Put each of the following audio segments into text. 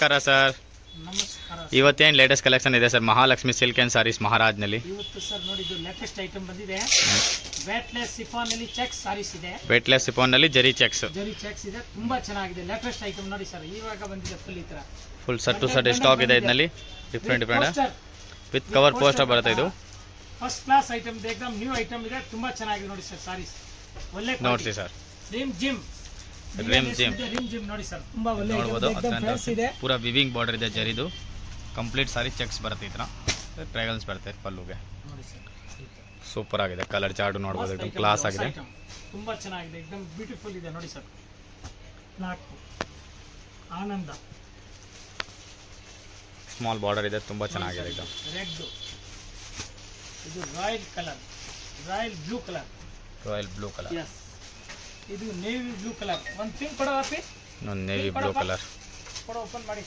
ನಮಸ್ಕಾರ ಸರ್. ಇವತ್ತೇನು latest collection ಇದೆ sir Mahalakshmi silk and saris ಮಹಾರಾಜ್ನಲ್ಲಿ? ಇವತ್ತು ಸರ್ ನೋಡಿ ಇದು ಲೇಟೆಸ್ಟ್ ಐಟಮ್ ಬಂದಿದೆ. ವೇಟ್ಲೆಸ್ ಸಿಫಾನ್ ನಲ್ಲಿ ಚೆಕ್ಸ್ ಸಾರೀಸ್ ಇದೆ. ವೇಟ್ಲೆಸ್ ಸಿಫಾನ್ ನಲ್ಲಿ ಜರಿ ಚೆಕ್ಸ್ ಇದೆ. ತುಂಬಾ ಚೆನ್ನಾಗಿದೆ ಲೇಟೆಸ್ಟ್ ಐಟಮ್ ನೋಡಿ ಸರ್. ಇವಾಗ ಬಂದಿದೆ ಫುಲ್ ಈ ತರ full set to set stock ಇದೆ ಇದರಲ್ಲಿ. ಡಿಫ್ರೆಂಟ್ ವಿತ್ ಕವರ್ ಪೋಸ್ಟರ್ ಬರುತ್ತೆ. ಇದು ಫಸ್ಟ್ ಕ್ಲಾಸ್ ಐಟಮ್ ಇದೆ. एकदम ನ್ಯೂ ಐಟಮ್ ಇದೆ. ತುಂಬಾ ಚೆನ್ನಾಗಿದೆ ನೋಡಿ ಸರ್ ಸಾರೀಸ್. ಒಳ್ಳೆ ನೋಡ್ಸಿ ಸರ್. ರಿಮ್ ಜಿಮ್ ನೋಡಿ ಸರ್. ತುಂಬಾ ಒಳ್ಳೆ ಇದೆ. ಪೂರಾ ವಿವಿಂಗ್ ಬಾರ್ಡರ್ ಇದೆ ಜರಿದು. ಕಂಪ್ಲೀಟ್ ಸಾರಿ ಚೆಕ್ಸ್ ಬರುತ್ತೆ. ಈ ತರ ಟ್ರೈಗಲ್ಸ್ ಬರುತ್ತೆ ಪಲ್ಲುಗೆ. ಸೂಪರ್ ಆಗಿದೆ. ಕಲರ್ ಚಾರ್ಟ್ ನೋಡಬಹುದು. एकदम ಕ್ಲಾಸ್ ಆಗಿದೆ. ತುಂಬಾ ಚೆನ್ನಾಗಿದೆ. एकदम ಬ್ಯೂಟಿಫುಲ್ ಇದೆ ನೋಡಿ ಸರ್. ನಾಲ್ಕು ಆನಂದ ಸ್ಮಾಲ್ ಬಾರ್ಡರ್ ಇದೆ. ತುಂಬಾ ಚೆನ್ನಾಗಿದೆ. ಇದು ರೆಡ್, ಇದು royal colour, royal blue colour, yes. ಇದು ನೇವಿ ಬ್ಲೂ ಕಲರ್. ಒಂದು ಪಿಂಕ್ ಕೊಡೋ ಹಾಪಿ. ಒಂದು ನೇವಿ ಬ್ಲೂ ಕಲರ್ ಕೊಡೋ. ಓಪನ್ ಮಾಡಿ.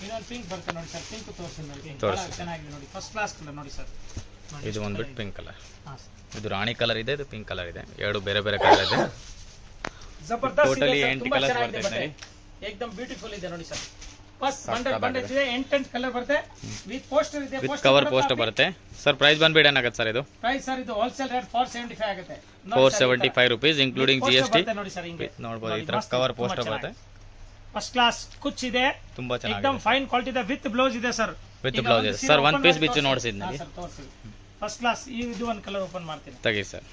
ಇನ್ನೊಂದು ಪಿಂಕ್ ಬರುತ್ತೆ ನೋಡಿ ಸರ್. ಪಿಂಕ್ ತೋರಿಸಿ ನೋಡಿ. ಚೆನ್ನಾಗಿದೆ ನೋಡಿ. ಫಸ್ಟ್ ಕ್ಲಾಸ್ ಕಲರ್ ನೋಡಿ ಸರ್. ಇದು ಒಂದು ಬಿಟ್ ಪಿಂಕ್ ಕಲರ್. ಇದು ರಾಣಿ ಕಲರ್ ಇದೆ. ಇದು ಪಿಂಕ್ ಕಲರ್ ಇದೆ. ಎರಡು ಬೇರೆ ಬೇರೆ ಕಲರ್ ಇದೆ. ಜಬರ್ದಸ್ತ್ ಟೋಟಲಿ 8 ಕಲರ್ಸ್ ಬರುತ್ತೆ. एकदम ಬ್ಯೂಟಿಫುಲ್ ಇದೆ ನೋಡಿ ಸರ್. ಫಸ್ಟ್ ಬಂಡಲ್ ಇದೆ. 8 ಕಲರ್ ಬರುತ್ತೆ. ವಿತ್ ಪೋಸ್ಟರ್ ಇದೆ. ವಿತ್ ಕವರ್ ಪೋಸ್ಟರ್ ಬರುತ್ತೆ ಸರ್. ಪ್ರೈಸ್ ಬಂದ್ಬಿಟ್ಟು ಏನಾಗುತ್ತೆ ಸರ್? ಇದು ಪ್ರೈಸ್ ಸರ್ ಇದು ಹೋಲ್ಸೇಲ್ ರೇಟ್ 475 ಆಗುತ್ತೆ. 475 ರೂಪೀಸ್ ಇನ್ಕ್ಲೂಡಿಂಗ್ GST ನೋಡಿ ಸರ್. ಹಿಂಗೆ ನೋಡಬಹುದು. ಈ ತರ ಕವರ್ ಪೋಸ್ಟರ್ ಬರುತ್ತೆ. ಫಸ್ಟ್ ಕ್ಲಾಸ್ ಕುಚ್ ಇದೆ. ತುಂಬಾ ಚೆನ್ನಾಗಿದೆ. एकदम ಫೈನ್ ಕ್ವಾಲಿಟಿ ಇದೆ. ವಿತ್ ಬ್ಲೌಸ್ ಇದೆ ಸರ್. ವಿತ್ ಬ್ಲೌಸ್ ಇದೆ ಸರ್. ಒಂದು ಪೀಸ್ ಬಿಚ್ಚು ನೋಡ್ಸಿದ್ನಲ್ಲಿ. First class. ಇದು ಒಂದು ಕಲರ್ ಓಪನ್ ಮಾಡ್ತೀನಿ. ತೆಗಿ ಸರ್.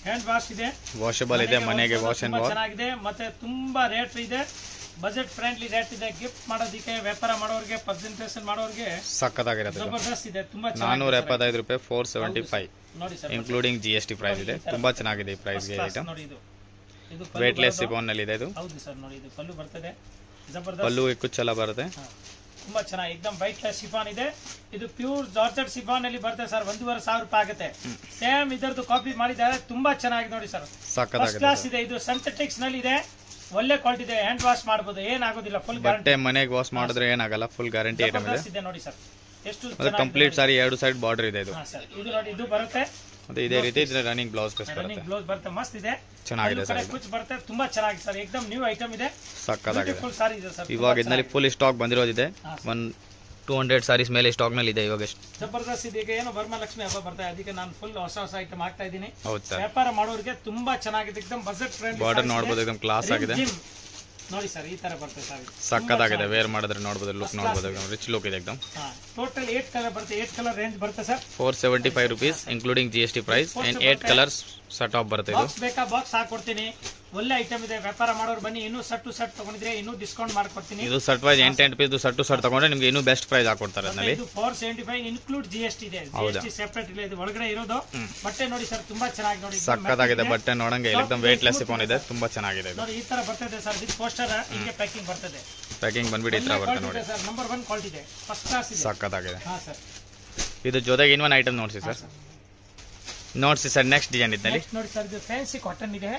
ಹ್ಯಾಂಡ್ ವಾಶ್ ಇದೆ. ವಾಷಬಲ್ ಇದೆ. ಮನೆಗೆ ವಾಶ್ ಅಂಡ್ ವಾಶ್ ಚೆನ್ನಾಗಿದೆ. ಮತ್ತೆ ತುಂಬಾ ರೇಟ್ ಇದೆ. ಬಜೆಟ್ ಫ್ರೆಂಡ್ಲಿ ರೇಟ್ ಇದೆ. ಗಿಫ್ಟ್ ಮಾಡೋದಕ್ಕೆ, ವ್ಯಾಪಾರ ಮಾಡೋರಿಗೆ, ಪ್ರೆಸೆಂಟೇಷನ್ ಮಾಡೋರಿಗೆ ಸಕ್ಕತ್ತಾಗಿರುತ್ತೆ. ಜಬರ್ದಸ್ತ್ ಇದೆ. ತುಂಬಾ 475 ರೂಪಾಯಿ 475 ನೋಡಿ ಸರ್. ಇನ್ಕ್ಲೂಡಿಂಗ್ GST ಪ್ರೈಸ್ ಇದೆ. ತುಂಬಾ ಚೆನ್ನಾಗಿದೆ ಈ ಪ್ರೈಸ್ ಗೆ ಐಟಮ್. ನೋಡಿ ಇದು ವೇಟ್ಲೆಸ್ ಸಿಫಾನ್ ನಲ್ಲಿ ಇದೆ. ಇದು ಹೌದು ಸರ್. ನೋಡಿ ಇದು ಪಲ್ಲು ಬರ್ತದೆ. ಜಬರ್ದಸ್ತ್ ಪಲ್ಲು ಕುಚ್ಚೆಲ್ಲ ಬರುತ್ತೆ. ತುಂಬಾ ಚೆನ್ನಾಗಿ एकदम ವೈಟ್ಲೆಸ್ ಸಿಫಾನ್ ಇದೆ. ಇದು ಪ್ಯೂರ್ ಜಾರ್ಜೆಟ್ ಸಿಫಾನ್ ಅಲ್ಲಿ ಬರುತ್ತೆ ಸರ್. 1,500 ರೂಪಾಯಿ ಆಗುತ್ತೆ. ಸೇಮ್ ಇದರದ್ದು ಕಾಪಿ ಮಾಡಿದ್ದಾರೆ. ತುಂಬಾ ಚೆನ್ನಾಗಿದೆ ನೋಡಿ ಸರ್. ಫಸ್ಟ್ ಕ್ಲಾಸ್ ಇದೆ. ಇದು ಸಿಂಥೆಟಿಕ್ಸ್ ನಲ್ಲಿ ಇದೆ. ಒಳ್ಳೆ ಕ್ವಾಲಿಟಿ ಇದೆ. ಹ್ಯಾಂಡ್ ವಾಶ್ ಮಾಡಬಹುದು. ಏನಾಗೋದಿಲ್ಲ. Full guarantee. ಮನೆಗೆ ವಾಶ್ ಮಾಡಿದ್ರೆ ಏನಾಗಲ್ಲ. ಫುಲ್ ಗ್ಯಾರಂಟಿ ಐಟಮ್ ಇದೆ ನೋಡಿ ಸರ್. ಎಷ್ಟು ಕಂಪ್ಲೀಟ್ ಸಾರಿ ಎರಡು ಸೈಡ್ ಬಾರ್ಡರ್ ಇದೆ. ಇದು ಇದು ನೋಡಿ. ಇದು ಬರುತ್ತೆ. ಮತ್ತೆ ಇದೇ ರೀತಿ ರನ್ನಿಂಗ್ ಬ್ಲೌಸ್ ಪೀಸ್ ಬರುತ್ತೆ. ಬ್ಲೌಸ್ ಬರುತ್ತೆ. ಮಸ್ತ್ ಇದೆ. ಚೆನ್ನಾಗಿದೆ ಸರ್. ಕುಚ್ ಬರುತ್ತೆ. ತುಂಬಾ ಚೆನ್ನಾಗಿದೆ ಸರ್. एकदम ನ್ಯೂ ಐಟಮ್ ಇದೆ. ಸಕ್ಕತ್ತಾಗಿದೆ. ಫುಲ್ ಸಾರಿ ಇದೆ ಸರ್. ಇವಾಗ ಇದರಲ್ಲಿ ಫುಲ್ ಸ್ಟಾಕ್ ಬಂದಿರೋದಿದೆ. 200 ಸಾರೀಸ್ ಮೇಲೆ ಸ್ಟಾಕ್ ನಲ್ಲಿ ಇದೆ ಇವಾಗ. ಜಬರ್ದಸ್ತ್ ಇದೆ. ಈಗ ಏನು ವರಮಹಾಲಕ್ಷ್ಮಿ ಹಬ್ಬ ಬರ್ತಾ ಇದೆ. ಅದಕ್ಕೆ ನಾನು ಫುಲ್ ಹೊಸ ಐಟಮ್ ಹಾಕ್ತಾ ಇದ್ದೀನಿ. ಹೌದು ಸರ್. ವ್ಯಾಪಾರ ಮಾಡೋರಿಗೆ ತುಂಬಾ ಚೆನ್ನಾಗಿದೆ. एकदम ಬಜೆಟ್ ಫ್ರೆಂಡ್ಲಿ. ಬಾರ್ಡರ್ ನೋಡಬಹುದು. एकदम ಕ್ಲಾಸ್ ಆಗಿದೆ ನೋಡಿ ಸರ್. ಈ ತರ ಬರುತ್ತೆ ಸರ್. ಸಕ್ಕತ್ತಾಗಿದೆ. ವೇರ್ ಮಾಡಿದ್ರೆ ನೋಡಬಹುದು. ಲುಕ್ ನೋಡಬಹುದು. ರಿಚ್ ಲುಕ್ ಇದೆ एकदम. ಟೋಟಲ್ 8 ಕಲರ್ ಬರುತ್ತೆ. 8 ಕಲರ್ ರೇಂಜ್ ಬರುತ್ತೆ sir. 475 rupees including GST price. 8 colours set of ಬರುತ್ತೆ. ಇದು ಬಾಕ್ಸ್ ಬೇಕಾ ಬಾಕ್ಸ್ ಹಾಕೊಡ್ತೀನಿ. ಒಳ್ಳೆ ಐಟಮ್ ಇದೆ. ವ್ಯಾಪಾರ ಮಾಡೋರು ಬನ್ನಿ. ಇನ್ನೂ ಸೆಟ್ ಟು ಸೆಟ್ ತಗೊಂಡಿದ್ರೆ ಇನ್ನೂ ಡಿಸ್ಕೌಂಟ್ ಮಾಡ್ಕೊಡ್ತೀನಿ. ಇದು set wise 8 piece set to set ತಗೊಂಡ್ರೆ ನಿಮಗೆ ಇನ್ನೂ ಬೆಸ್ಟ್ ಪ್ರೈಸ್ ಹಾಕೊಡ್ತಾರೆ. ಅದರಲ್ಲಿ ಇದು 475 ಇನ್ಕ್ಲೂಡ್ GST ಇದೆ. GST ಸೆಪರೇಟ್ ಇಲ್ಲ. ಇದು ಒಳಗಡೆ ಇರೋದು. ಬಟ್ಟೆ ನೋಡಿ ಸರ್. ತುಂಬಾ ಚೆನ್ನಾಗಿ ನೋಡಿ. ಸಕ್ಕತ್ತಾಗಿದೆ ಬಟ್ಟೆ. ನೋಡಂಗೆ एकदम ವೇಟ್ಲೆಸ್ ಸಿಫಾನ್ ಇದೆ. ತುಂಬಾ ಚೆನ್ನಾಗಿದೆ. ನೋಡಿ ಈ ತರ ಬರ್ತದೆ ಸರ್. ವಿತ್ ಪೋಸ್ಟರ್ ಹಿಂಗೆ ಪ್ಯಾಕಿಂಗ್ ಬರ್ತದೆ. ಪ್ಯಾಕಿಂಗ್ ಬಂದ್ಬಿಟ್ಟು ಈ ತರ ಬರುತ್ತೆ ನೋಡಿ ಸರ್. ನಂಬರ್ 1 ಕ್ವಾಲಿಟಿ ಇದೆ. ಫಸ್ಟ್ ಕ್ಲಾಸ್ ಇದೆ. ಸಕ್ಕತ್ತಾಗಿದೆ. ಹಾ ಸರ್. ಇದು ಜೊತೆಗೆ ಇನ್ನೊಂದು ಐಟಮ್ ನೋಡ್ಸಿ ಸರ್. ನೋಡ್ಸಿ ಸರ್. ನೆಕ್ಸ್ಟ್ ಡಿಸೈನ್ ಇದ್ದಲ್ಲಿ ನೋಡಿ ಸರ್. ಇದು ಫ್ಯಾನ್ಸಿ ಕಾಟನ್ ಇದೆ.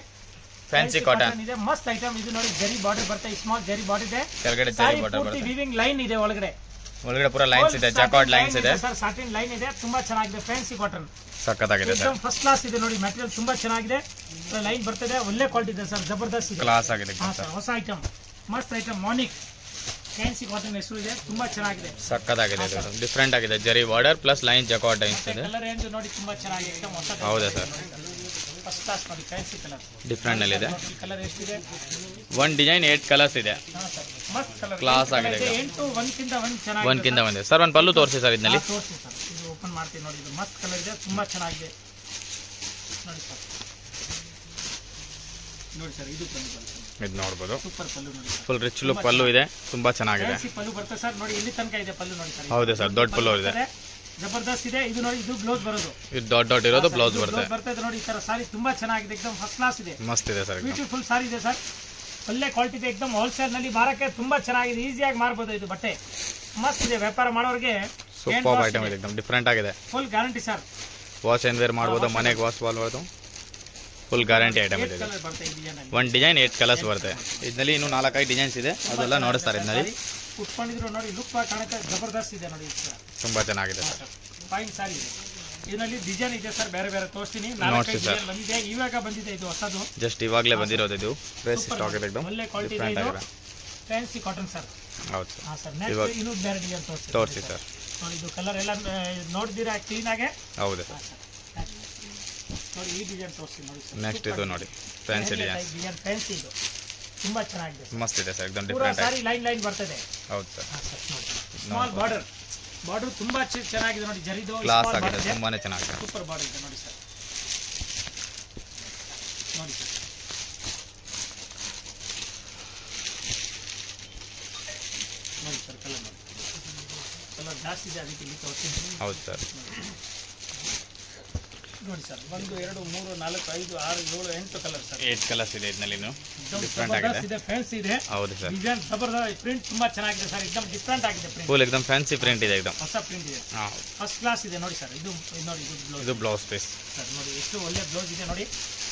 ಫ್ಯಾನ್ಸಿ ಕಾಟನ್ ಇದೆ. ಮಸ್ತ್ ಐಟಮ್. ಇದು ನೋಡಿ ಜರಿ ಬಾರ್ಡರ್ ಬರುತ್ತೆ. ಸ್ಮಾಲ್ ಜರಿ ಬಾರ್ಡರ್ ಇದೆ. ಕೆಳಗಡೆ ಜರಿ ಬಾರ್ಡರ್ ಬರುತ್ತೆ. ವಿವಿಂಗ್ ಲೈನ್ ಇದೆ ಒಳಗಡೆ. ಪೂರ ಲೈನ್ಸ್ ಇದೆ. ಜಾಕಾರ್ಡ್ ಲೈನ್ಸ್ ಇದೆ ಸರ್. ಸಾಟಿನ್ ಲೈನ್ ಇದೆ. ತುಂಬಾ ಚೆನ್ನಾಗಿದೆ. ಫ್ಯಾನ್ಸಿ ಕಾಟನ್ ಸಕ್ಕತ್ತಾಗಿದೆ ಸರ್. ಫಸ್ಟ್ ಕ್ಲಾಸ್ ಇದೆ ನೋಡಿ. ಮೆಟೀರಿಯಲ್ ತುಂಬಾ ಚೆನ್ನಾಗಿದೆ. ಲೈನ್ ಬರ್ತದೆ. ಒಳ್ಳೆ ಕ್ವಾಲಿಟಿ ಇದೆ ಸರ್. ಜಬರ್ದಸ್ತ್ ಇದೆ. ಕ್ಲಾಸ್ ಆಗಿದೆ ಸರ್. ಹೊಸ ಐಟಮ್. ಮಸ್ತ್ ಐಟಮ್. ಮಾನಿಕ್ ಫ್ಯಾನ್ಸಿ ಕಾಟನ್ ಹೆಸರು ಇದೆ. ತುಂಬಾ ಚೆನ್ನಾಗಿದೆ. ಸಕ್ಕತ್ತಾಗಿದೆ. ಡಿಫರೆಂಟ್ ಆಗಿದೆ. ಜರಿ border plus line jacquard lines ಇದೆ. ಕಲರ್ ರೇಂಜ್ ನೋಡಿ. ತುಂಬಾ ಚೆನ್ನಾಗಿದೆ. एकदम ಹೊಸ. ಹೌದಾ ಸರ್. ಫಸ್ಟ್ ಕ್ಲಾಸ್ ನೋಡಿ. ಫ್ಯಾನ್ಸಿ ಕಲರ್ ಡಿಫರೆಂಟ್ ನಲ್ಲಿ ಇದೆ. ಕಲರ್ ಎಷ್ಟಿದೆ? ಒನ್ ಡಿಸೈನ್ 8 ಕಲರ್ಸ್ ಇದೆ. ಮಸ್ತ್ ಕಲರ್. ಕ್ಲಾಸ್ ಆಗಿದೆ. 8 ಒಂದಕ್ಕಿಂತ ಒಂದು ಚೆನ್ನಾಗಿದೆ. ಒಂದಕ್ಕಿಂತ ಒಂದು ಸರ್. ಒಂದು ಪಲ್ಲು ತೋರಿಸಿ ಸರ್. ಇದರಲ್ಲಿ ತೋರಿಸಿ ಸರ್. ಇದು ಓಪನ್ ಮಾಡ್ತೀನಿ ನೋಡಿ. ಇದು ಮಸ್ತ್ ಕಲರ್ ಇದೆ. ತುಂಬಾ ಚೆನ್ನಾಗಿದೆ ನೋಡಿ ಸರ್. ನೋಡಿ ಸರ್. ಇದು ಪಲ್ಲು ಬರುತ್ತೆ. ಇದು ನೋಡಬಹುದು. ಸೂಪರ್ ಪಲ್ಲು ನೋಡಿ. ಫುಲ್ ರಿಚ್ ಲುಕ್ ಪಲ್ಲು ಇದೆ. ತುಂಬಾ ಚೆನ್ನಾಗಿದೆ. ಪಲ್ಲು ಬರುತ್ತೆ ಸರ್. ನೋಡಿ ಇಲ್ಲಿ ತನಕ ಇದೆ ಪಲ್ಲು ನೋಡಿ ಸರ್. ಹೌದು ಸರ್. ದೊಡ್ಡ ಪಲ್ಲು ಇದೆ. ಜಬರ್ದಸ್ತ್ ಇದೆ. ಇದು ನೋಡಿ. ಇದು ಬ್ಲೌಸ್ ಬರೋದು. ಇದು ದೊಡ್ಡ ಇರೋದು ಬ್ಲೌಸ್ ಬರುತ್ತೆ ನೋಡಿ. ಈ ತರ ಸಾರಿ ತುಂಬಾ ಚೆನ್ನಾಗಿದೆ. एकदम ಫಸ್ಟ್ ಕ್ಲಾಸ್ ಇದೆ. ಮಸ್ತ್ ಇದೆ ಸರ್. ಬ್ಯೂಟಿಫುಲ್ ಸಾರಿ ಇದೆ ಸರ್. ಒಳ್ಳೆ ಕ್ವಾಲಿಟಿ ಇದೆ. एकदम ಹೋಲ್ಸೇಲ್ ನಲ್ಲಿ ಮಾರಕ್ಕೆ ತುಂಬಾ ಚೆನ್ನಾಗಿದೆ. ಈಸಿಯಾಗಿ ಮಾರಬಹುದು. ಇದು ಬಟ್ಟೆ ಮಸ್ತ್ ಇದೆ. ವ್ಯಾಪಾರ ಮಾಡೋರಿಗೆ ಸೂಪರ್ ಐಟಮ್ ಇದೆ. एकदम ಡಿಫರೆಂಟ್ ಆಗಿದೆ. Full guarantee sir. Wash and wear ಮಾಡಬಹುದು. ಮನೆಗೆ ವಾಶ್ ಮಾಡಬಹುದು. ಫುಲ್ ಗ್ಯಾರಂಟಿ ಐಟಮ್ ಇದೆ. ಒಂದು ಡಿಸೈನ್ 8 ಕಲರ್ಸ್ ಬರುತ್ತೆ. ಇದರಲ್ಲಿ ಇನ್ನೂ 4-5 ಡಿಸೈನ್ಸ್ ಇದೆ. ಅದೆಲ್ಲ ನೋಡಿಸ್ತಾರೆ. ಇದರಲ್ಲಿ ಉಟ್ಕೊಂಡಿದ್ರು ನೋಡಿ. ಲುಕ್ ಕಾಣುತ್ತೆ. ಜಬರ್ದಸ್ತ್ ಇದೆ ನೋಡಿ. ತುಂಬಾ ಚೆನ್ನಾಗಿದೆ ಸರ್. ಫೈನ್ ಸಾರಿ ಇದೆ. ಇದರಲ್ಲಿ ಡಿಸೈನ್ ಇದೆ ಸರ್, ಬೇರೆ ಬೇರೆ ತೋರಿಸ್ತೀನಿ. ನೋಡ್ಸಿ ಸರ್, ಬಂದಿದೆ, ಇವಾಗ ಬಂದಿದೆ ಇದು ಹೊಸದು, ಜಸ್ಟ್ ಇವಾಗಲೇ ಬಂದಿರೋದು ಇದು. ಫ್ರೆಶ್ ಸ್ಟಾಕ್ ಇದೆ एकदम ಒಳ್ಳೆ ಕ್ವಾಲಿಟಿ ಇದೆ ಇದು, ಫ್ಯಾನ್ಸಿ ಕಾಟನ್ ಸರ್. ಹೌದು ಸರ್. ಹಾ ಸರ್, ನೆಕ್ಸ್ಟ್ ಇನ್ನೂ ಬೇರೆ ಡಿಸೈನ್ ತೋರಿಸಿ ಸರ್. ನೋಡಿ ಇದು ಕಲರ್ ಎಲ್ಲ ನೋಡಿದಿರಾ ಕ್ಲೀನ್ ಆಗಿ. ಹೌದು ಸರ್. ನೋಡಿ ಈ ಡಿಸೈನ್ ತೋರಿಸಿ ನೋಡಿ ಸರ್. ನೆಕ್ಸ್ಟ್ ಇದು ನೋಡಿ ಫ್ಯಾನ್ಸಿ ಡಿಸೈನ್, ಫ್ಯಾನ್ಸಿ ಇದು ತುಂಬಾ ಚೆನ್ನಾಗಿದೆ, ಮಸ್ತ್ ಇದೆ ಸರ್, एकदम ಪೂರಾ ಡಿಫರೆಂಟ್ ಸಾರಿ ಲೈನ್ ಲೈನ್ ಬರ್ತದೆ. ಹೌದು ಸರ್. ಹಾ ಸರ್, ನೋಡಿ ಸ್ಮಾಲ್ ಬಾರ್ಡರ್, ಬಾರ್ಡರ್ ತುಂಬಾ ಚೆನ್ನಾಗಿದೆ ನೋಡಿ, ಜರಿದು ಕ್ಲಾಸ್ ಆಗಿದೆ, ತುಂಬಾನೇ ಚೆನ್ನಾಗಿದೆ, ಸೂಪರ್ ಬಾರ್ಡರ್ ಇದೆ ನೋಡಿ ಸರ್. ನೋಡಿ ಸರ್, ನೋಡಿ ಸರ್ ಕಲರ್, ನೋಡಿ ಕಲರ್ ಜಾಸ್ತಿ ಇದೆ ಅದಕ್ಕೆ ಇಲ್ಲಿ ತೋರಿಸ್ತೀನಿ. ಹೌದು ಸರ್. ನೋಡಿ ಸರ್, 1 2 3 4 5 6 7 8 ಕಲರ್ ಸರ್, 8 ಕಲರ್ಸ್ ಇದೆ ಇದರಲ್ಲಿ. ಡಿಫರೆಂಟ್ ಜಬರ್ದಸ್ತ್ ಆಗಿದೆ ಇದೆ, ಫ್ಯಾನ್ಸಿ ಇದೆ. ಹೌದು ಸರ್. ಡಿಸೈನ್ ಜಬರ್ದಸ್ತ್, ಪ್ರಿಂಟ್ ತುಂಬಾ ಚೆನ್ನಾಗಿದೆ ಸರ್, एकदम ಡಿಫರೆಂಟ್ ಆಗಿದೆ ಪ್ರಿಂಟ್, ಫುಲ್ एकदम ಫ್ಯಾನ್ಸಿ ಪ್ರಿಂಟ್ ಇದೆ एकदम ಹೊಸ ಪ್ರಿಂಟ್ ಇದೆ, ಹಾ ಫಸ್ಟ್ ಕ್ಲಾಸ್ ಇದೆ ನೋಡಿ ಸರ್. ಇದು ನೋಡಿ ಇದು ಬ್ಲೌಸ್ ಪೀಸ್ ಸರ್, ನೋಡಿ ಎಷ್ಟು ಒಳ್ಳೆ ಬ್ಲೌಸ್ ಇದೆ ನೋಡಿ,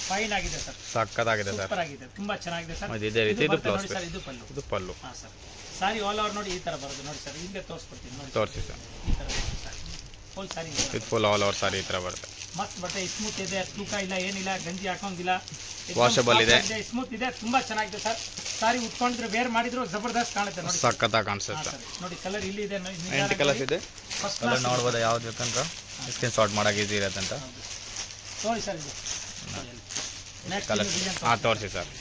ಫೈನ್ ಆಗಿದೆ ಸರ್, ಸಕ್ಕತ್ತಾಗಿದೆ ಸರ್, ಸೂಪರ್ ಆಗಿದೆ, ತುಂಬಾ ಚೆನ್ನಾಗಿದೆ ಸರ್. ಇದೇ ರೀತಿ ಇದು ಬ್ಲೌಸ್ ನೋಡಿ ಪೀಸ್, ಸರ್, ಇದು ಪಲ್ಲು. ಇದು ಪಲ್ಲು. ಹಾ ಸರ್, ಸಾರಿ ಆಲ್ ಓವರ್ ನೋಡಿ ಈ ತರ ಬರುತ್ತೆ ನೋಡಿ ಸರ್, ಹಿಂಗೆ ತೋರಿಸ್ಕೊಡ್ತೀನಿ ನೋಡಿ, ತೋರಿಸಿ ಸರ್. ಈ ತರ ಬರುತ್ತೆ ಸಾರಿ, ಫುಲ್ ಸಾರಿ ಇದು ಫುಲ್ ಆಲ್ ಓವರ್ ಸಾರಿ ಈ ತರ ಬರುತ್ತೆ. ಮಸ್ತ್ ಬಟ್ಟೆ, ಸ್ಮೂತ್ ಇದೆ, ತೂಕ ಇಲ್ಲ, ಏನಿಲ್ಲ, ಗಂಜಿ ಹಾಕೋಂಗಿಲ್ಲ, ವಾಷಬಲ್ ಇದೆ, ಸ್ಮೂತ್ ಇದೆ, ತುಂಬಾ ಚೆನ್ನಾಗಿದೆ ಸರ್. ಸಾರಿ ಉಟ್ಕೊಂಡ್ರೆ ಬೇರ್ ಮಾಡಿದ್ರು ಜಬರ್ದಸ್ತ್ ಕಾಣುತ್ತೆ ನೋಡಿ, ಸಕ್ಕತ್ತಾಗಿ ಕಾಣಿಸುತ್ತೆ. ನೋಡಿ ಕಲರ್ ಇಲ್ಲಿ ಇದೆ, 8 ಕಲರ್ಸ್ ಇದೆ, ಫಸ್ಟ್ ಕಲರ್ ನೋಡ್ಬೋದು ಯಾವ್ದು ಬೇಕಂತ, ಸ್ಕ್ರೀನ್ ಶಾಟ್ ಮಾಡಕ್ಕೆ ಈಸಿ ಇರುತ್ತೆ ಅಂತ. ನೋಡಿ ಸರ್ ಇದು ನೆಕ್ಸ್ಟ್ ಕಲರ್ ಡಿಸೈನ್ ಹಾ ತೋರಿಸಿ ಸರ್.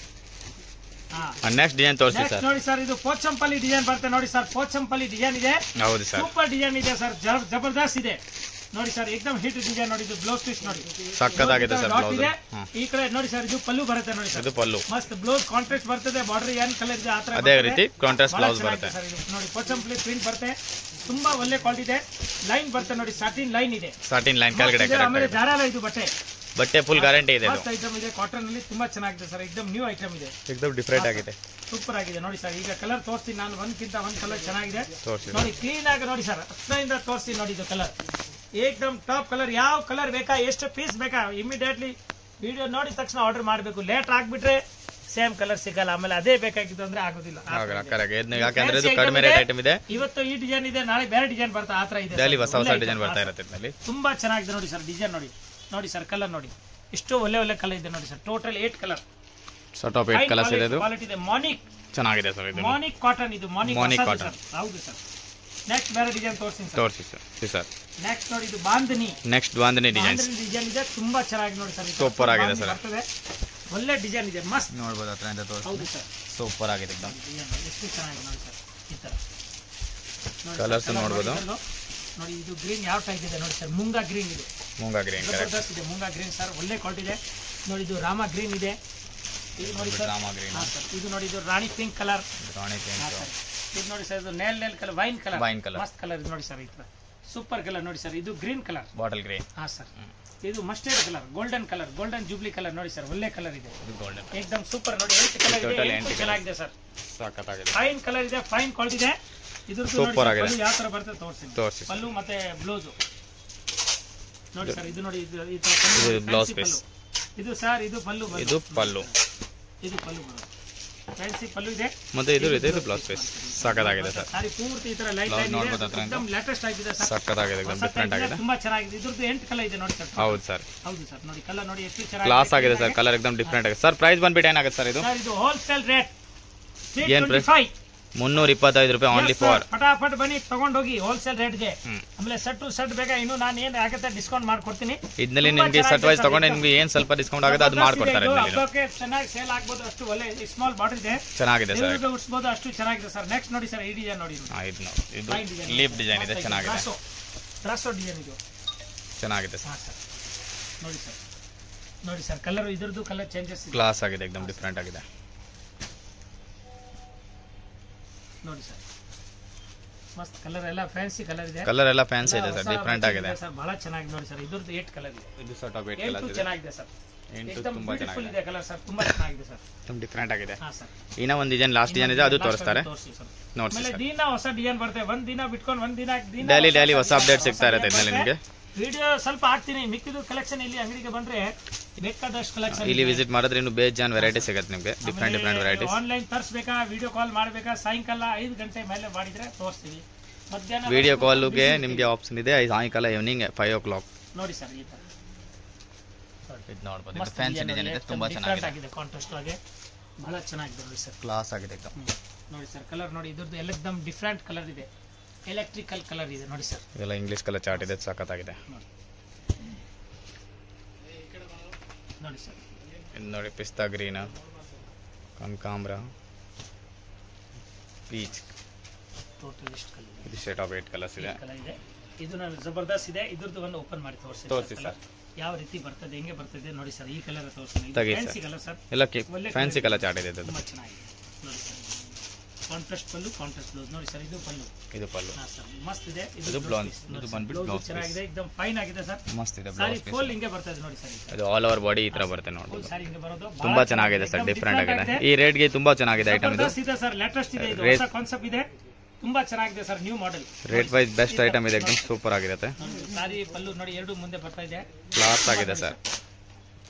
ಹಾ ನೆಕ್ಸ್ಟ್ ಡಿಸೈನ್ ತೋರಿಸಿ ಸರ್. ನೋಡಿ ಸರ್, ಇದು ಪೋಚಂಪಲ್ಲಿ ಡಿಸೈನ್ ಬರುತ್ತೆ ನೋಡಿ ಸರ್, ಪೋಚಂಪಲ್ಲಿ ಡಿಸೈನ್ ಇದೆ, ಹೌದು ಸರ್, ಸೂಪರ್ ಡಿಸೈನ್ ಇದೆ ಸರ್, ಜಬರ್ದಸ್ತ್ ಇದೆ ನೋಡಿ ಸರ್, एकदम ಹಿಟ್ ಡಿಸೈನ್ ನೋಡಿ, ಇದು ಬ್ಲೌಸ್ ಪೀಸ್ ನೋಡಿ ಸಕ್ಕತ್ತಾಗಿದೆ ಸರ್ ಬ್ಲೌಸ್. ಈ ಕಡೆ ನೋಡಿ ಸರ್, ಇದು ಪಲ್ಲು ಬರುತ್ತೆ ನೋಡಿ ಸರ್, ಇದು ಪಲ್ಲು, ಮಸ್ತ್ ಬ್ಲೌಸ್ ಕಾಂಟ್ರಾಸ್ಟ್ ಬರ್ತದೆ, ಬಾರ್ಡರ್ ಏನ್ ಕಲರ್ ಇದೆ ಆತರ ಅದೇ ರೀತಿ ಕಾಂಟ್ರಾಸ್ಟ್ ಬ್ಲೌಸ್ ಬರುತ್ತೆ ಸರ್. ಇದು ನೋಡಿ ಪೋಚಂಪಲ್ಲಿ ಪ್ರಿಂಟ್ ಬರುತ್ತೆ, ತುಂಬಾ ಒಳ್ಳೆ ಕ್ವಾಲಿಟಿ ಇದೆ, ಲೈನ್ ಬರುತ್ತೆ ನೋಡಿ, ಸಾಟಿನ್ ಲೈನ್ ಇದೆ, ಸಾಟಿನ್ ಲೈನ್ ಕೆಳಗಡೆ ಆಮೇಲೆ ದಾರಾಲ ಇದು ಬಟ್ಟೆ ಫುಲ್ ಗ್ಯಾರಂಟಿ ಇದೆ, ಮಸ್ತ್ ಐಟಮ್ ಇದೆ, ಕಾಟನ್ ಅಲ್ಲಿ ತುಂಬಾ ಚೆನ್ನಾಗಿದೆ ಸರ್, एकदम ನ್ಯೂ ಐಟಮ್ ಇದೆ, एकदम ಡಿಫರೆಂಟ್ ಆಗಿದೆ, ಸೂಪರ್ ಆಗಿದೆ ನೋಡಿ ಸರ್. ಈಗ ಕಲರ್ ತೋರಿಸ್ತೀನಿ ನಾನು, ಒಂದ್ಕಿಂತ ಒಂದ್ ಕಲರ್ ಚೆನ್ನಾಗಿದೆ ತೋರಿಸಿ ನೋಡಿ, ಕ್ಲೀನ್ ಆಗಿ ನೋಡಿ ಸರ್, ಹತ್ತಿರದಿಂದ ತೋರಿಸ್ತೀನಿ ನೋಡಿ, ಇದು ಕಲರ್ एकदम ಟಾಪ್ ಕಲರ್. ಯಾವ ಕಲರ್ ಬೇಕಾ, ಎಷ್ಟು ಪೀಸ್ ಬೇಕಾ, ಇಮಿಡಿಯೇಟ್ಲಿ ವಿಡಿಯೋ ನೋಡಿದ ತಕ್ಷಣ ಆರ್ಡರ್ ಮಾಡಬೇಕು, ಲೇಟ್ ಆಗ್ಬಿಟ್ರೆ ಸೇಮ್ ಕಲರ್ ಸಿಗಲ್ಲ, ಆಮೇಲೆ ಅದೇ ಬೇಕಾಗಿತ್ತು ಅಂದ್ರೆ ಆಗೋದಿಲ್ಲ. ಯಾಕಂದ್ರೆ ಇದು ಕಡಿಮೆ ರೇಟ್ ಐಟಮ್ ಇದೆ, ಇವತ್ತು ಈ ಡಿಸೈನ್ ಇದೆ, ನಾಳೆ ಬೇರೆ ಡಿಸೈನ್ ಬರ್ತಾ ಆತರ ಇದೆ, ಡೈಲಿ ಹೊಸ ಹೊಸ ಡಿಸೈನ್ ಬರ್ತಾ ಇರುತ್ತೆ. ತುಂಬಾ ಚೆನ್ನಾಗಿದೆ ನೋಡಿ ಸರ್, ಡಿಸೈನ್ ನೋಡಿ, ನೋಡಿ ಸರ್ ಕಲರ್ ನೋಡಿ, ಎಷ್ಟು ಒಳ್ಳೆ ಒಳ್ಳೆ ಕಲರ್ ಇದೆ ನೋಡಿ sir, total 8 colour, top 8 colours ಇದೆ, ಇದು ಕ್ವಾಲಿಟಿ ಇದೆ, ಮಾನಿಕ್ ಚೆನ್ನಾಗಿದೆ ಸರ್, ಇದು ಮಾನಿಕ್ ಕಾಟನ್, ಇದು ಮಾನಿಕ್ ಕಾಟನ್, ಹೌದು ಸರ್. ನೆಕ್ಸ್ಟ್ ಬೇರೆ ಡಿಸೈನ್ ತೋರಿಸ್ತೀನಿ ಸರ್, ತೋರಿಸಿ ಸರ್. ನೆಕ್ಸ್ಟ್ ನೋಡಿ, ಇದು bandhani, next bandhani design design ಇದೆ, ತುಂಬಾ ಚೆನ್ನಾಗಿ ನೋಡಿ ಸರ್, ಸೂಪರ್ ಆಗಿದೆ ಸರ್, ಒಳ್ಳೆ ಡಿಸೈನ್ ಇದೆ, ಮಸ್ತ್ ನೋಡಬಹುದು ಹತ್ರದಿಂದ ತೋರಿಸಿ. ಹೌದು ಸರ್, ಸೂಪರ್ ಆಗಿದೆ एकदम, ಎಷ್ಟು ಚೆನ್ನಾಗಿದೆ ನೋಡಿ ಸರ್, ಈ ತರ ಕಲರ್ಸ್ ನೋಡಬಹುದು ನೋಡಿ. ಇದು ಗ್ರೀನ್ ಯಾವ ಟೈಪ್ ಇದೆ ನೋಡಿ ಸರ್, ಮುಂಗಾ ಗ್ರೀನ್ ಇದೆ, ಮುಂಗಾ ಗ್ರೀನ್ ಜಬರ್ದಸ್ತ್ ಇದೆ, ಮುಂಗಾ ಗ್ರೀನ್ ಸರ್, ಒಳ್ಳೆ ಕ್ವಾಲಿಟಿ ಇದೆ ನೋಡಿ. ಇದು ರಾಮ ಗ್ರೀನ್ ಇದೆ, ಇದು ನೋಡಿ ಸರ್, ರಾಮ ಗ್ರೀನ್, ಇದು ನೋಡಿ, ಇದು ರಾಣಿ ಪಿಂಕ್ ಕಲರ್, ರಾಣಿ ಪಿಂಕ್, ಇದು ನೋಡಿ ಸರ್, ಇದು ನೇಲ್ ಕಲರ್, ವೈನ್ ಕಲರ್, ಮಸ್ತ್ ಕಲರ್ ಇದು ನೋಡಿ ಸರ್, ಈ ತರ ಸೂಪರ್ ಕಲರ್ ನೋಡಿ ಸರ್. ಇದು ಗ್ರೀನ್ ಕಲರ್, ಬಾಟಲ್ ಗ್ರೀನ್, ಹಾ ಸರ್. ಇದು mustard colour, golden colour, golden jubilee colour ನೋಡಿ ಸರ್, ಒಳ್ಳೆ ಕಲರ್ ಇದೆ, एकदम ಸೂಪರ್ ನೋಡಿ, 8 ಕಲರ್ ಇದೆ, ಚೆನ್ನಾಗಿದೆ ಸರ್, ಸಕ್ಕತ್ತಾಗಿದೆ, ಫೈನ್ ಕಲರ್ ಇದೆ, ಫೈನ್ ಕ್ವಾಲಿಟಿ ಇದೆ. ಇದ್ರದ್ದು ಸೂಪರ್ ಆಗಿದೆ, ಯಾವ ತರ ಬರ್ತದೆ ತೋರಿಸ್ತೀನಿ, ಪಲ್ಲು ಮತ್ತೆ ಬ್ಲೌಸ್ ನೋಡಿ ಸರ್, ಇದು ನೋಡಿ, ಈ ತರ ಇದು ಬ್ಲೌಸ್ ಪೀಸ್, ಇದು ಸರ್, ಇದು ಪಲ್ಲು, ಇದು ಪಲ್ಲು, ಇದು ಪಲ್ಲು ಬರುತ್ತೆ, ಫ್ಯಾನ್ಸಿ ಪಲ್ಲು ಇದೆ, ಮತ್ತೆ ಇದು ಬ್ಲೌಸ್ ಪೀಸ್, ಸಕ್ಕತ್ತಾಗಿದೆ ಸರ್. ಸಾರಿ ಪೂರ್ತಿ ಈ ತರ ಲೈಟ್ ನೋಡಬಹುದು, एकदम ಲೇಟೆಸ್ಟ್ ಆಗಿದೆ ಸರ್, ಸಕ್ಕತ್ತಾಗಿದೆ, एकदम ಡಿಫರೆಂಟ್ ಆಗಿದೆ, ತುಂಬಾ ಚೆನ್ನಾಗಿದೆ. ಇದ್ರದ್ದು 8 ಕಲರ್ ಇದೆ ನೋಡಿ ಸರ್, ಹೌದು ಸರ್, ಹೌದು ಸರ್, ನೋಡಿ ಕಲರ್ ನೋಡಿ ಎಷ್ಟು ಚೆನ್ನಾಗಿದೆ, ಕ್ಲಾಸ್ ಆಗಿದೆ ಸರ್, ಕಲರ್ एकदम ಡಿಫರೆಂಟ್ ಆಗಿದೆ ಸರ್. ಪ್ರೈಸ್ ಬಂದ್ಬಿಟ್ಟು ಏನಾಗುತ್ತೆ ಸರ್ ಇದು? ಸರ್ ಇದು ಹೋಲ್ಸೇಲ್ ರೇಟ್ ಏನು ಪ್ರೈಸ್? 325 ರೂಪಾಯಿ ಓನ್ಲಿ ಫಾರ್. ಫಟಾಫಟ್ ಬನ್ನಿ ತಗೊಂಡೋಗಿ ಹೋಲ್ಸೇಲ್ ರೇಟ್ಗೆ. ಆಮೇಲೆ ಸೆಟ್ ಟು ಸೆಟ್ ಬೇಕಾ ಇನ್ನು ನಾನು ಏನ್ ಆಗುತ್ತೆ ಡಿಸ್ಕೌಂಟ್ ಮಾಡ್ಕೊಡ್ತೀನಿ. ಇದರಲ್ಲಿ ನಿಮಗೆ ಸೆಟ್ ವೈಸ್ ತಗೊಂಡ್ರೆ ನಿಮಗೆ ಏನು ಸ್ವಲ್ಪ ಡಿಸ್ಕೌಂಟ್ ಆಗುತ್ತೆ ಅದು ಮಾಡ್ಕೊಡ್ತಾರೆ. ಚೆನ್ನಾಗಿ ಸೇಲ್ ಆಗ್ಬೋದು, ಅಷ್ಟು ಒಳ್ಳೆ ಸ್ಮಾಲ್ ಬಾಟಲ್ ಇದೆ, ಚೆನ್ನಾಗಿದೆ ಸರ್, ಉಡ್ಸ್ಬೋದು, ಅಷ್ಟು ಚೆನ್ನಾಗಿದೆ ಸರ್. ನೆಕ್ಸ್ಟ್ ನೋಡಿ ಸರ್, ಈ ಡಿಸೈನ್ ನೋಡಿ, ಇದು ಲೀಫ್ ಡಿಸೈನ್ ಇದೆ, ಚೆನ್ನಾಗಿದೆ, ಡ್ರಾಸೋ ಡಿಸೈನ್ ಇದು ಚೆನ್ನಾಗಿದೆ ಸರ್. ನೋಡಿ ಸರ್, ನೋಡಿ ಸರ್ ಕಲರ್, ಇದ್ರದ್ದು ಕಲರ್ ಚೇಂಜಸ್ ಕ್ಲಾಸ್ ಆಗಿದೆ, एकदम ಡಿಫರೆಂಟ್ ಆಗಿದೆ ನೋಡಿ ಸರ್. ಮಸ್ತ್ ಕಲರ್ ಎಲ್ಲ ಫ್ಯಾನ್ಸಿ ಕಲರ್ ಇದೆ, ಕಲರ್ ಎಲ್ಲ ಫ್ಯಾನ್ಸಿ ಇದೆ ಸರ್, ಡಿಫರೆಂಟ್ ಆಗಿದೆ ಸರ್, ಬಹಳ ಚೆನ್ನಾಗಿದೆ ನೋಡಿ ಸರ್. ಇದ್ರದ್ದು 8 ಕಲರ್ ಇದೆ, ಇದು ಸರ್ ಟಾಪ್ 8 ಕಲರ್ ಇದೆ, ಚೆನ್ನಾಗಿದೆ ಸರ್, ತುಂಬಾ ಚೆನ್ನಾಗಿದೆ ಇದೆ ಕಲರ್ ಸರ್, ತುಂಬಾ ಚೆನ್ನಾಗಿದೆ ಸರ್, ತುಂಬಾ ಡಿಫರೆಂಟ್ ಆಗಿದೆ. ಹಾ ಸರ್, ಇನ್ನ ಒಂದು ಡಿಸೈನ್ ಲಾಸ್ಟ್ ಡಿಸೈನ್ ಇದೆ, ಅದು ತೋರಿಸ್ತಾರೆ ನೋಡಿ ಆಮೇಲೆ ಸರ್. ದಿನ ಹೊಸ ಡಿಸೈನ್ ಬರುತ್ತೆ, ಒಂದ್ ದಿನ ಬಿಟ್ಕೊಂಡು ಒಂದ್ ದಿನ ಡೈಲಿ ಹೊಸ ಅಪ್ಡೇಟ್ ಸಿಗ್ತಾ ಇರುತ್ತೆ ಇದರಲ್ಲಿ ನಿಮಗೆ. ವಿಡಿಯೋ ಸ್ವಲ್ಪ ಹಾಕ್ತೀನಿ, ಮಿಕ್ಕಿದ್ದು ಕಲೆಕ್ಷನ್ ಇಲ್ಲಿ ಅಂಗಡಿಗೆ ಬಂದ್ರೆ ಬೇಕಾದಷ್ಟು ಕಲೆಕ್ಷನ್ ಇಲ್ಲಿ ವಿಸಿಟ್ ಮಾಡಿದ್ರೆ ಇನ್ನು ಬೇಜಾನ್ ವೆರೈಟಿ ಸಿಗುತ್ತೆ ನಿಮಗೆ, ಡಿಫರೆಂಟ್ ವೆರೈಟೀಸ್. ಆನ್ಲೈನ್ ತರಿಸಬೇಕಾ, ವಿಡಿಯೋ ಕಾಲ್ ಮಾಡಬೇಕಾ, ಸಾಯಂಕಾಲ 5 ಗಂಟೆ ಮೇಲೆ ಮಾಡಿದ್ರೆ ತೋರಿಸ್ತೀವಿ. ಮಧ್ಯಾಹ್ನ ವಿಡಿಯೋ ಕಾಲ್ಗೆ ನಿಮಗೆ ಆಪ್ಷನ್ ಇದೆ, ಸಾಯಂಕಾಲ ಈವ್ನಿಂಗ್ 5 o'clock ನೋಡಿ ಸರ್ ಈ ತರ ಇದು ನೋಡಬಹುದು ಫ್ಯಾನ್ಸಿ ಡಿಸೈನ್ ಇದೆ, ತುಂಬಾ ಚೆನ್ನಾಗಿದೆ, ಕಾಂಟ್ರಾಸ್ಟ್ ಆಗಿ ಬಹಳ ಚೆನ್ನಾಗಿದೆ ನೋಡಿ ಸರ್, ಕ್ಲಾಸ್ ಆಗಿದೆ ನೋಡಿ ಸರ್. ಕಲರ್ ನೋಡಿ ಇದ್ರದ್ದು ಎಲ್ಲದಮ್ ಡಿಫರೆಂಟ್ ಕಲರ್ ಇದೆ, ಎಲೆಕ್ಟ್ರಿಕಲ್ ಕಲರ್ ಇದೆ ನೋಡಿ ಸರ್. ಇದೆಲ್ಲ ಇಂಗ್ಲಿಷ್ ಕಲರ್ ಚಾರ್ಟ್ ಇದೆ, ಸಖತ್ತಾಗಿದೆ ನೋಡಿ ಸರ್. ಇದು ನೋಡಿ ಪಿಸ್ತಾ ಗ್ರೀನ್, ಕನಕಾಂಬ್ರ, ಪೀಚ್, ಟೋಟಲ್ ಇಷ್ಟು ಕಲರ್ ಇದೆ. ಇದು ಸೆಟ್ ಆಫ್ 8 ಕಲರ್ಸ್ ಇದೆ. ಇದು ನಾನು ಜಬರ್ದಸ್ತ್ ಇದೆ. ಇದ್ರದ್ದು ಒಂದು ಓಪನ್ ಮಾಡಿ ತೋರಿಸಿ ಸರ್, ಯಾವ ರೀತಿ ಬರ್ತದೆ, ಹೆಂಗೆ ಬರ್ತದೆ ನೋಡಿ ಸರ್. ಈ ಕಲರ್ ತೋರಿಸ್ತೀನಿ, ಫ್ಯಾನ್ಸಿ ಕಲರ್ ಸರ್, ಎಲ್ಲ ಫ್ಯಾನ್ಸಿ ಕಲರ್ ಚಾರ್ಟ್ ಇದೆ. ತುಂಬಾ ಚೆನ್ನಾಗಿದೆ ನೋಡಿ ಸರ್. ಕಾಂಟ್ರಾಸ್ಟ್ ಪಲ್ಲು, ಕಾಂಟ್ರಾಸ್ಟ್ ಬ್ಲೌಸ್ ನೋಡಿ ಸರ್. ಇದು ಪಲ್ಲು, ಇದು ಪಲ್ಲು ಸರ್ ಮಸ್ತ್ ಇದೆ. ಇದು ಬ್ಲೌಸ್, ಇದು ಬಂದ್ಬಿಟ್ಟು ಬ್ಲೌಸ್ ಚೆನ್ನಾಗಿದೆ, एकदम ಫೈನ್ ಆಗಿದೆ ಸರ್. ಮಸ್ತ್ ಇದೆ ಸಾರಿ ಫುಲ್ ಹಿಂಗೆ ಬರ್ತದೆ ನೋಡಿ ಸರ್. ಇದು ಆಲ್ ಓವರ್ ಬಾಡಿ ಈ ತರ ಬರುತ್ತೆ ನೋಡಿ, ಸಾರಿ ಹಿಂಗೆ ಬರೋದು ತುಂಬಾ ಚೆನ್ನಾಗಿದೆ ಸರ್, ಡಿಫರೆಂಟ್ ಆಗಿದೆ. ಈ ರೇಟ್ ಗೆ ತುಂಬಾ ಚೆನ್ನಾಗಿದೆ ಐಟಮ್ ಇದು. ಇದೆ ಸರ್, ಲೇಟೆಸ್ಟ್ ಇದೆ, ಇದು ಹೊಸ ಕಾನ್ಸೆಪ್ಟ್ ಇದೆ, ತುಂಬಾ ಚೆನ್ನಾಗಿದೆ sir, new model. Rate wise best item ಇದೆ, एकदम ಸೂಪರ್ ಆಗಿರುತ್ತೆ. ಸಾರಿ ಪಲ್ಲು ನೋಡಿ ಎರಡು ಮುಂದೆ ಬರ್ತಾ ಇದೆ, ಕ್ಲಾಸ್ ಆಗಿದೆ ಸರ್,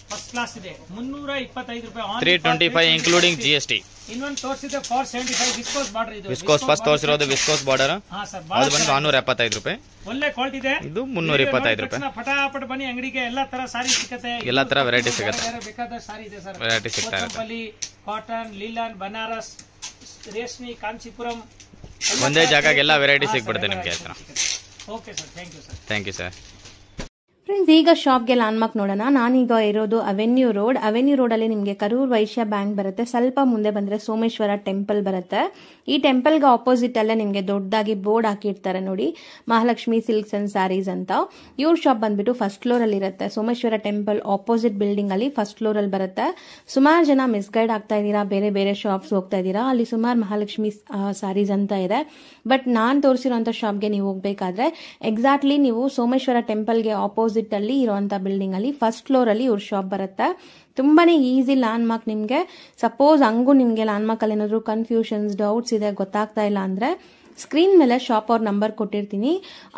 ಫಸ್ಟ್ ಕ್ಲಾಸ್ ಇದೆ. 325 ರೂಪಾಯಿ, 325 ಇನ್ಕ್ಲೂಡಿಂಗ್ GST. ಇನ್ನೊಂದು ತೋರಿಸಿದೆ 475 ವಿಸ್ಕೋಸ್ ಬಾರ್ಡರ್. ಇದು ವಿಸ್ಕೋಸ್ ಫಸ್ಟ್ ತೋರಿಸಿರೋದು ವಿಸ್ಕೋಸ್ ಬಾರ್ಡರ್, ಹಾ ಸರ್, ಅದು ಬಂದು 475 ರೂಪಾಯಿ. ಒಳ್ಳೆ ಕ್ವಾಲಿಟಿ ಇದೆ. ಇದು 325 ರೂಪಾಯಿ. ಫಟಾಫಟ್ ಬನ್ನಿ ಅಂಗಡಿಗೆ, ಎಲ್ಲಾ ತರ ಸಾರಿ ಸಿಗುತ್ತೆ, ಎಲ್ಲಾ ತರ ವೆರೈಟಿ ಸಿಗುತ್ತೆ, ಬೇಕಾದ ಸಾರಿ ಇದೆ ಸರ್. ವೆರೈಟಿ ಸಿಗ್ತಾ ಇರುತ್ತೆ. ಕಾಟನ್, ಲೀಲನ್, ಬನಾರಸ್, ರೇಷ್ಮಿ, ಕಾಂಚೀಪುರಂ, ಒಂದೇ ಜಾಗಕ್ಕೆ ಎಲ್ಲ ವೆರೈಟಿ ಸಿಗ್ಬಿಡುತ್ತೆ ನಿಮಗೆ ಹತ್ರ. Okay sir, thank you sir. Thank you sir. Friends, ಈಗ ಶಾಪ್ಗೆ ಲ್ಯಾಂಡ್ಮಾರ್ಕ್ ನೋಡೋಣ. ನಾನೀಗ ಇರೋದು ಅವೆನ್ಯೂ ರೋಡಲ್ಲಿ ನಿಮಗೆ ಕರೂರ್ ವೈಶ್ಯ ಬ್ಯಾಂಕ್ ಬರುತ್ತೆ. ಸ್ವಲ್ಪ ಮುಂದೆ ಬಂದರೆ ಸೋಮೇಶ್ವರ ಟೆಂಪಲ್ ಬರುತ್ತೆ. ಈ ಟೆಂಪಲ್ಗೆ ಆಪೋಸಿಟ್ ಅಲ್ಲೇ ನಿಮಗೆ ದೊಡ್ಡದಾಗಿ ಬೋರ್ಡ್ ಹಾಕಿರ್ತಾರೆ ನೋಡಿ, ಮಹಾಲಕ್ಷ್ಮಿ ಸಿಲ್ಕ್ಸ್ ಅಂಡ್ ಸ್ಯಾರೀಸ್ ಅಂತ. ಇವ್ರ ಶಾಪ್ ಬಂದ್ಬಿಟ್ಟು ಫಸ್ಟ್ ಫ್ಲೋರಲ್ಲಿ ಇರುತ್ತೆ. ಸೋಮೇಶ್ವರ ಟೆಂಪಲ್ ಆಪೋಸಿಟ್ ಬಿಲ್ಡಿಂಗ್ ಅಲ್ಲಿ ಫಸ್ಟ್ ಫ್ಲೋರಲ್ಲಿ ಬರುತ್ತೆ. ಸುಮಾರು ಜನ ಮಿಸ್ಗೈಡ್ ಆಗ್ತಾ ಇದ್ದೀರಾ, ಬೇರೆ ಬೇರೆ ಶಾಪ್ಸ್ ಹೋಗ್ತಾ ಇದ್ದೀರಾ. ಅಲ್ಲಿ ಸುಮಾರು ಮಹಾಲಕ್ಷ್ಮಿ ಸ್ಯಾರೀಸ್ ಅಂತ ಇದೆ. ಬಟ್ ನಾನು ತೋರಿಸಿರೋಂಥ ಶಾಪ್ಗೆ ನೀವು ಹೋಗ್ಬೇಕಾದ್ರೆ ಎಕ್ಸಾಕ್ಟ್ಲಿ ನೀವು ಸೋಮೇಶ್ವರ ಟೆಂಪಲ್ಗೆ ಆಪೋಸಿಟ್ ಅಲ್ಲಿ ಇರುವಂತ ಬಿಲ್ಡಿಂಗ್ ಅಲ್ಲಿ ಫಸ್ಟ್ ಫ್ಲೋರ್ ಅಲ್ಲಿ ಇವ್ರ ಶಾಪ್ ಬರುತ್ತೆ. ತುಂಬಾನೇ ಈಸಿ ಲ್ಯಾಂಡ್ ಮಾರ್ಕ್ ನಿಮ್ಗೆ. ಸಪೋಸ್ ಹಂಗೂ ನಿಮ್ಗೆ ಲ್ಯಾಂಡ್ ಮಾರ್ಕ್ ಅಲ್ಲಿ ಏನಾದ್ರು ಕನ್ಫ್ಯೂಷನ್ಸ್, ಡೌಟ್ಸ್ ಇದೆ, ಗೊತ್ತಾಗ್ತಾ ಇಲ್ಲ ಅಂದ್ರೆ ಸ್ಕ್ರೀನ್ ಮೇಲೆ ಶಾಪ್ ಅವ್ರ ನಂಬರ್ ಕೊಟ್ಟಿರ್ತೀನಿ,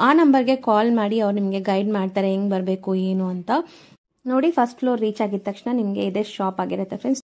ಆ ನಂಬರ್ಗೆ ಕಾಲ್ ಮಾಡಿ ಅವ್ರು ನಿಮ್ಗೆ ಗೈಡ್ ಮಾಡ್ತಾರೆ ಹೆಂಗ್ ಬರಬೇಕು ಏನು ಅಂತ. ನೋಡಿ, ಫಸ್ಟ್ ಫ್ಲೋರ್ ರೀಚ್ ಆಗಿದ ತಕ್ಷಣ ನಿಮ್ಗೆ ಇದೇ ಶಾಪ್ ಆಗಿರುತ್ತೆ ಫ್ರೆಂಡ್ಸ್.